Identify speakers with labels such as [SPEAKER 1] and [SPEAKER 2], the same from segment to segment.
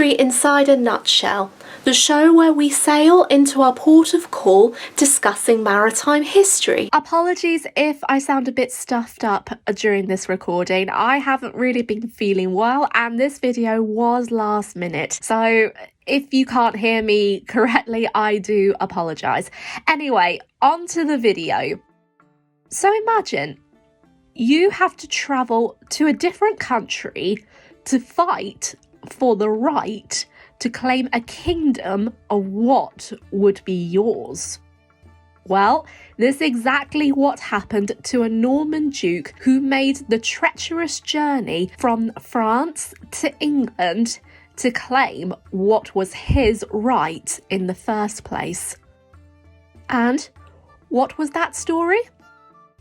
[SPEAKER 1] History Inside a Nutshell, the show where we sail into our port of call discussing maritime history. Apologies if I sound a bit stuffed up during this recording. I haven't really been feeling well and this video was last minute. So if you can't hear me correctly, I do apologise. Anyway, on to the video. So imagine you have to travel to a different country to fight for the right to claim a kingdom of what would be yours. Well, this is exactly what happened to a Norman duke who made the treacherous journey from France to England to claim what was his right in the first place. And what was that story?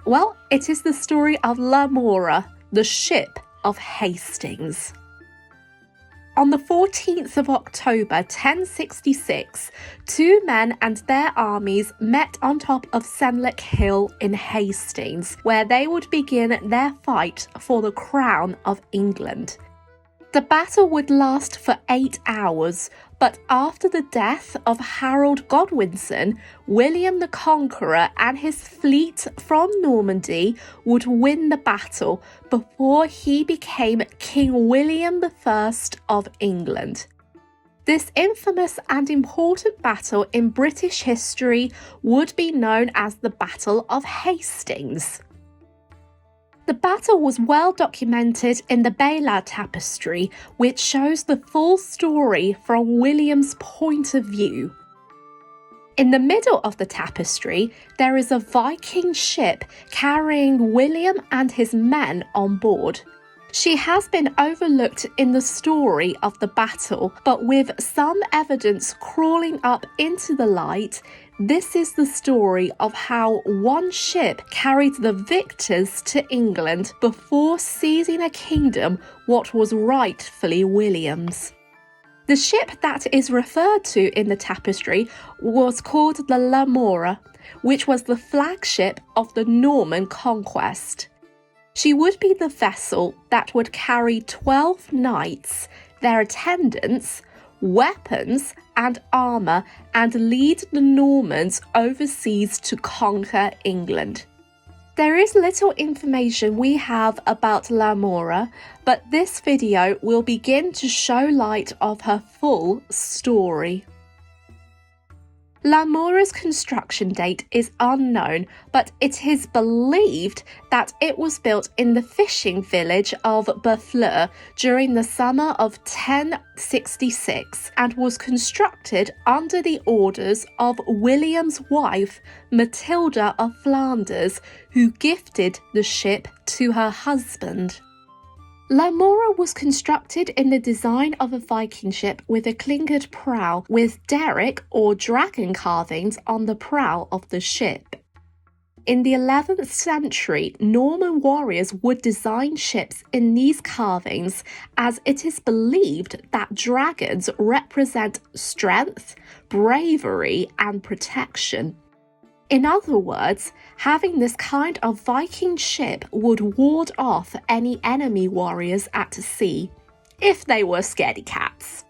[SPEAKER 1] Well, it is the story of Mora, the ship of Hastings. On the 14th of October 1066, two men and their armies met on top of Senlac Hill in Hastings, where they would begin their fight for the crown of England. The battle would last for 8 hours, but after the death of Harold Godwinson, William the Conqueror and his fleet from Normandy would win the battle before he became King William I of England. This infamous and important battle in British history would be known as the Battle of Hastings. The battle was well documented in the Battle Tapestry, which shows the full story from William's point of view. In the middle of the tapestry, there is a Viking ship carrying William and his men on board. She has been overlooked in the story of the battle, but with some evidence crawling up into the light, this is the story of how one ship carried the victors to England before seizing a kingdom what was rightfully William's. The ship that is referred to in the tapestry was called the Mora, which was the flagship of the Norman conquest. She would be the vessel that would carry 12 knights, their attendants, weapons and armour and lead the Normans overseas to conquer England. There is little information we have about Mora, but this video will begin to show light of her full story. Mora's construction date is unknown, but it is believed that it was built in the fishing village of Barfleur during the summer of 1066 and was constructed under the orders of William's wife, Matilda of Flanders, who gifted the ship to her husband. Mora was constructed in the design of a Viking ship with a clinkered prow with derrick or dragon carvings on the prow of the ship. In the 11th century, Norman warriors would design ships in these carvings as it is believed that dragons represent strength, bravery, and protection. In other words, having this kind of Viking ship would ward off any enemy warriors at sea, if they were scaredy cats.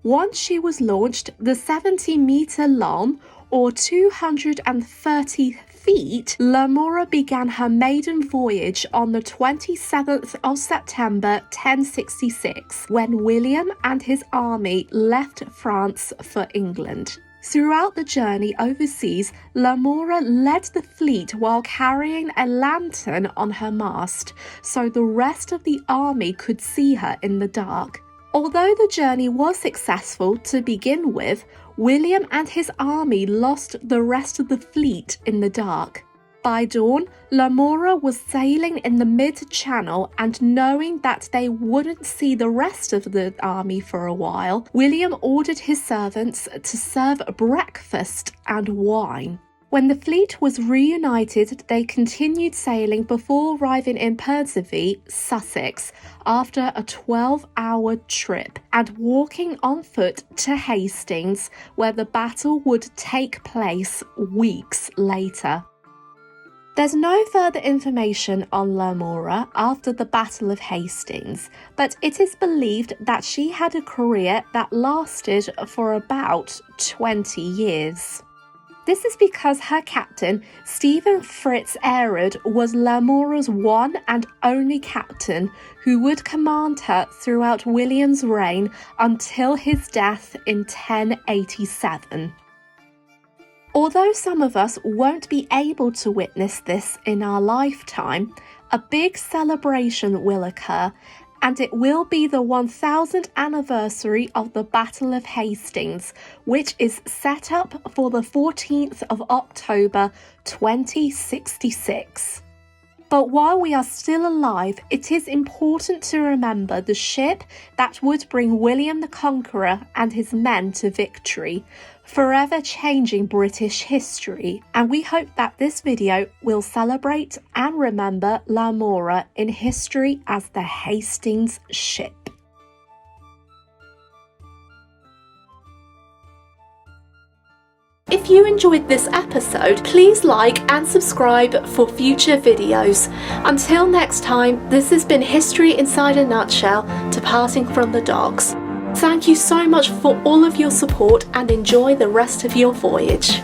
[SPEAKER 1] Once she was launched, the 70-metre long, or 230 feet, Mora began her maiden voyage on the 27th of September 1066, when William and his army left France for England. Throughout the journey overseas, Mora led the fleet while carrying a lantern on her mast, so the rest of the army could see her in the dark. Although the journey was successful to begin with, William and his army lost the rest of the fleet in the dark. By dawn, Mora was sailing in the mid-channel, and knowing that they wouldn't see the rest of the army for a while, William ordered his servants to serve breakfast and wine. When the fleet was reunited, they continued sailing before arriving in Perthsey, Sussex, after a 12-hour trip, and walking on foot to Hastings, where the battle would take place weeks later. There's no further information on Mora after the Battle of Hastings, but it is believed that she had a career that lasted for about 20 years. This is because her captain, Stephen Fritz Ayrard, was Mora's one and only captain who would command her throughout William's reign until his death in 1087. Although some of us won't be able to witness this in our lifetime, a big celebration will occur, and it will be the 1000th anniversary of the Battle of Hastings, which is set up for the 14th of October 2066. But while we are still alive, it is important to remember the ship that would bring William the Conqueror and his men to victory, forever changing British history. And we hope that this video will celebrate and remember Mora in history as the Hastings ship. If you enjoyed this episode, please like and subscribe for future videos. Until next time, this has been History Inside a Nutshell, departing from the docks. Thank you so much for all of your support and enjoy the rest of your voyage.